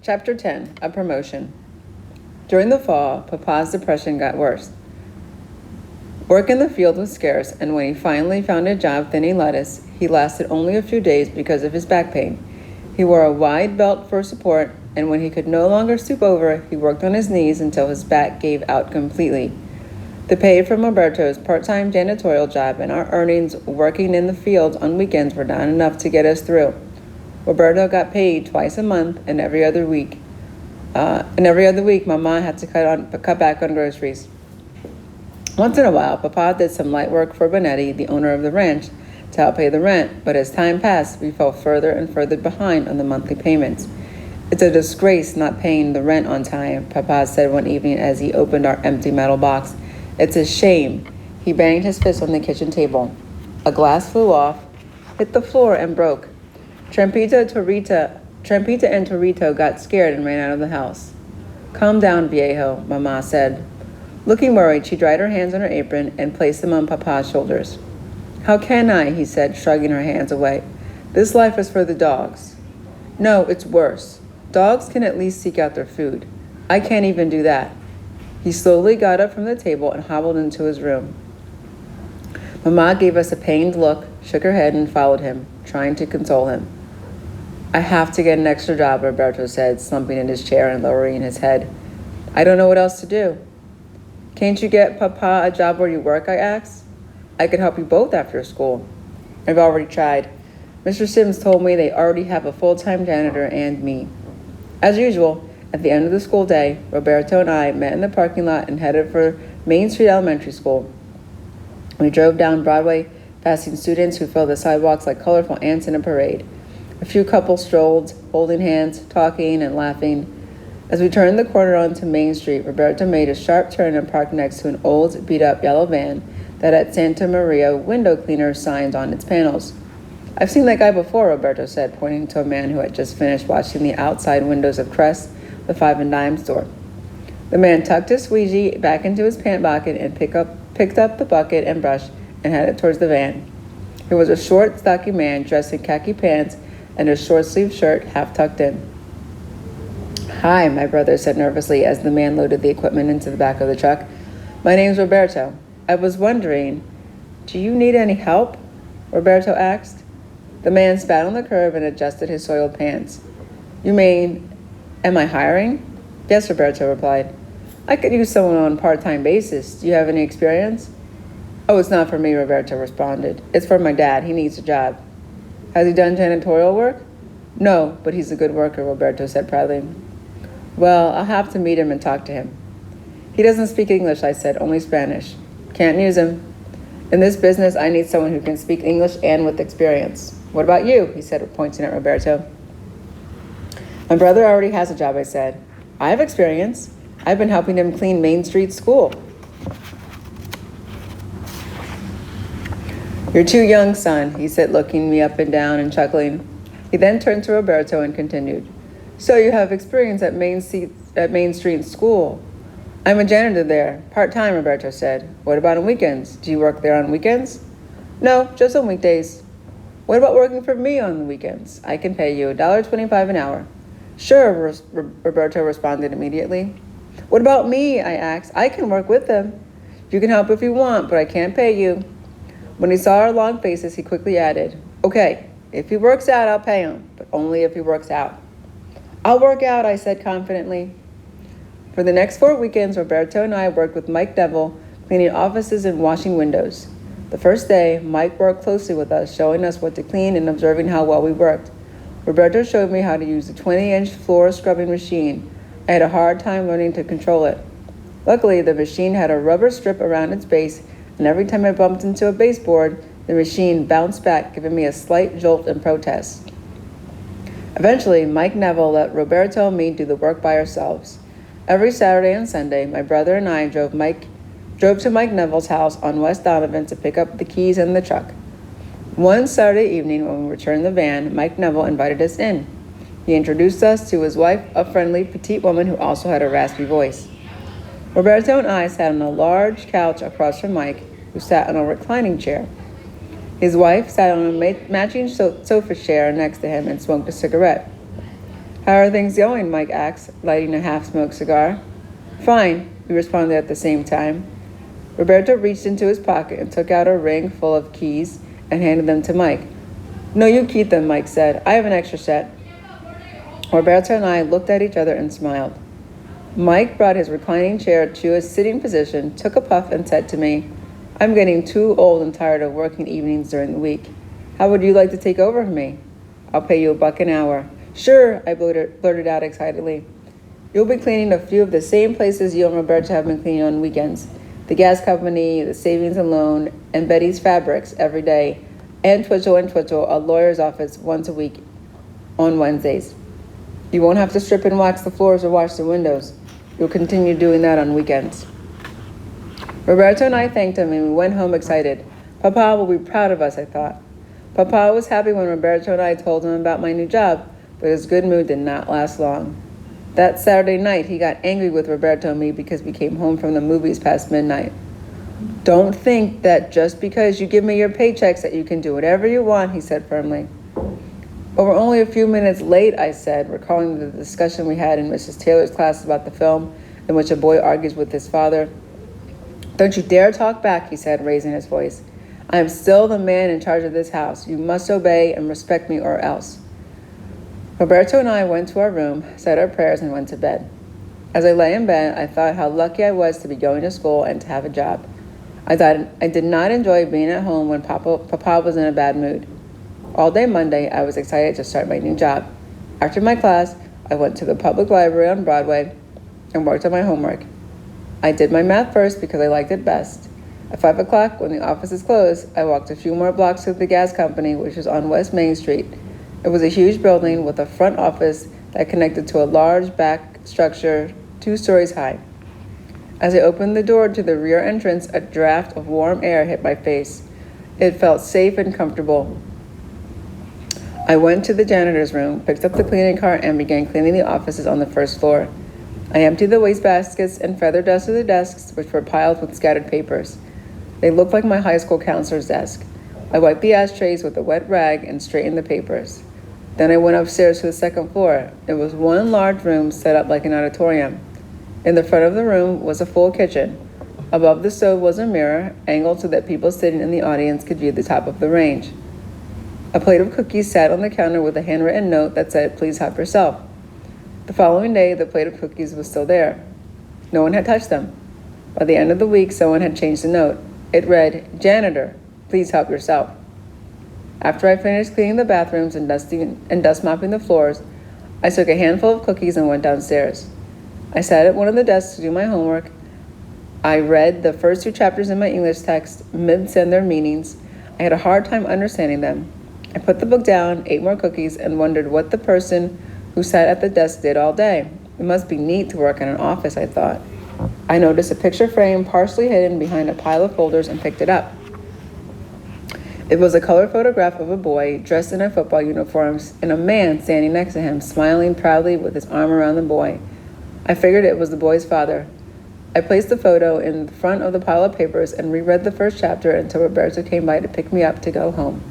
Chapter 10, A Promotion. During the fall, Papa's depression got worse. Work in the field was scarce, and when he finally found a job thinning lettuce, he lasted only a few days because of his back pain. He wore a wide belt for support, and when he could no longer stoop over, he worked on his knees until his back gave out completely. The pay from Roberto's part-time janitorial job and our earnings working in the fields on weekends were not enough to get us through. Roberto got paid twice a month and every other week. Mama had to cut back on groceries. Once in a while, Papa did some light work for Bonetti, the owner of the ranch, to help pay the rent, but as time passed, we fell further and further behind on the monthly payments. It's a disgrace not paying the rent on time, Papa said one evening as he opened our empty metal box. It's a shame. He banged his fist on the kitchen table. A glass flew off, hit the floor, and broke. Trampita and Torito got scared and ran out of the house. Calm down, viejo, Mama said. Looking worried, she dried her hands on her apron and placed them on Papa's shoulders. How can I, he said, shrugging her hands away. This life is for the dogs. No, it's worse. Dogs can at least seek out their food. I can't even do that. He slowly got up from the table and hobbled into his room. Mama gave us a pained look, shook her head, and followed him, trying to console him. I have to get an extra job, Roberto said, slumping in his chair and lowering his head. I don't know what else to do. Can't you get Papa a job where you work, I asked. I could help you both after school. I've already tried. Mr. Sims told me they already have a full-time janitor and me. As usual, at the end of the school day, Roberto and I met in the parking lot and headed for Main Street Elementary School. We drove down Broadway, passing students who filled the sidewalks like colorful ants in a parade. A few couples strolled, holding hands, talking, and laughing. As we turned the corner onto Main Street, Roberto made a sharp turn and parked next to an old, beat-up yellow van that had Santa Maria window cleaner signs on its panels. I've seen that guy before, Roberto said, pointing to a man who had just finished washing the outside windows of Crest, the five and dime store. The man tucked his squeegee back into his pant pocket and picked up the bucket and brush and headed towards the van. He was a short, stocky man dressed in khaki pants and a short-sleeved shirt half tucked in. Hi, my brother said nervously as the man loaded the equipment into the back of the truck. My name's Roberto. I was wondering, do you need any help? Roberto asked. The man spat on the curb and adjusted his soiled pants. You mean, am I hiring? Yes, Roberto replied. I could use someone on a part-time basis. Do you have any experience? Oh, it's not for me, Roberto responded. It's for my dad. He needs a job. Has he done janitorial work? No, but he's a good worker, Roberto said proudly. Well, I'll have to meet him and talk to him. He doesn't speak English, I said, only Spanish. Can't use him. In this business, I need someone who can speak English and with experience. What about you? He said, pointing at Roberto. My brother already has a job, I said. I have experience. I've been helping him clean Main Street School. You're too young, son, he said, looking me up and down and chuckling. He then turned to Roberto and continued. So you have experience at Main Street School. I'm a janitor there, part-time, Roberto said. What about on weekends? Do you work there on weekends? No, just on weekdays. What about working for me on the weekends? I can pay you $1.25 an hour. Sure, Roberto responded immediately. What about me? I asked. I can work with them. You can help if you want, but I can't pay you. When he saw our long faces, he quickly added, okay, if he works out, I'll pay him, but only if he works out. I'll work out, I said confidently. For the next 4 weekends, Roberto and I worked with Mike Neville, cleaning offices and washing windows. The first day, Mike worked closely with us, showing us what to clean and observing how well we worked. Roberto showed me how to use the 20-inch floor scrubbing machine. I had a hard time learning to control it. Luckily, the machine had a rubber strip around its base, and every time I bumped into a baseboard, the machine bounced back, giving me a slight jolt in protest. Eventually, Mike Neville let Roberto and me do the work by ourselves. Every Saturday and Sunday, my brother and I drove to Mike Neville's house on West Donovan to pick up the keys and the truck. One Saturday evening, when we returned the van, Mike Neville invited us in. He introduced us to his wife, a friendly, petite woman who also had a raspy voice. Roberto and I sat on a large couch across from Mike, who sat on a reclining chair. His wife sat on a matching sofa chair next to him and smoked a cigarette. How are things going? Mike asked, lighting a half-smoked cigar. Fine, we responded at the same time. Roberto reached into his pocket and took out a ring full of keys and handed them to Mike. No, you keep them, Mike said. I have an extra set. Roberto and I looked at each other and smiled. Mike brought his reclining chair to a sitting position, took a puff, and said to me, I'm getting too old and tired of working evenings during the week. How would you like to take over for me? I'll pay you $1 an hour. Sure, I blurted out excitedly. You'll be cleaning a few of the same places you and Roberto have been cleaning on weekends. The gas company, the savings and loan, and Betty's Fabrics every day, and Twitchell, a lawyer's office once a week on Wednesdays. You won't have to strip and wax the floors or wash the windows. You'll continue doing that on weekends. Roberto and I thanked him and we went home excited. Papa will be proud of us, I thought. Papa was happy when Roberto and I told him about my new job, but his good mood did not last long. That Saturday night, he got angry with Roberto and me because we came home from the movies past midnight. Don't think that just because you give me your paychecks that you can do whatever you want, he said firmly. Well, we're only a few minutes late, I said, recalling the discussion we had in Mrs. Taylor's class about the film in which a boy argues with his father. Don't you dare talk back, he said, raising his voice. I am still the man in charge of this house. You must obey and respect me or else. Roberto and I went to our room, said our prayers, and went to bed. As I lay in bed, I thought how lucky I was to be going to school and to have a job. I thought I did not enjoy being at home when Papa was in a bad mood. All day Monday, I was excited to start my new job. After my class, I went to the public library on Broadway and worked on my homework. I did my math first because I liked it best. At 5 o'clock, when the office is closed, I walked a few more blocks to the gas company, which is on West Main Street. It was a huge building with a front office that connected to a large back structure 2 stories high. As I opened the door to the rear entrance, a draft of warm air hit my face. It felt safe and comfortable. I went to the janitor's room, picked up the cleaning cart, and began cleaning the offices on the first floor. I emptied the wastebaskets and feather dust of the desks, which were piled with scattered papers. They looked like my high school counselor's desk. I wiped the ashtrays with a wet rag and straightened the papers. Then I went upstairs to the second floor. It was one large room set up like an auditorium. In the front of the room was a full kitchen. Above the stove was a mirror, angled so that people sitting in the audience could view the top of the range. A plate of cookies sat on the counter with a handwritten note that said, "Please help yourself." The following day, the plate of cookies was still there. No one had touched them. By the end of the week, someone had changed the note. It read, "Janitor, please help yourself." After I finished cleaning the bathrooms and dust mopping the floors, I took a handful of cookies and went downstairs. I sat at one of the desks to do my homework. I read the first 2 chapters in my English text, mid-send their meanings. I had a hard time understanding them. I put the book down, ate more cookies, and wondered what the person who sat at the desk did all day. It must be neat to work in an office, I thought. I noticed a picture frame partially hidden behind a pile of folders and picked it up. It was a color photograph of a boy dressed in a football uniform and a man standing next to him, smiling proudly with his arm around the boy. I figured it was the boy's father. I placed the photo in front of the pile of papers and reread the first chapter until Roberto came by to pick me up to go home.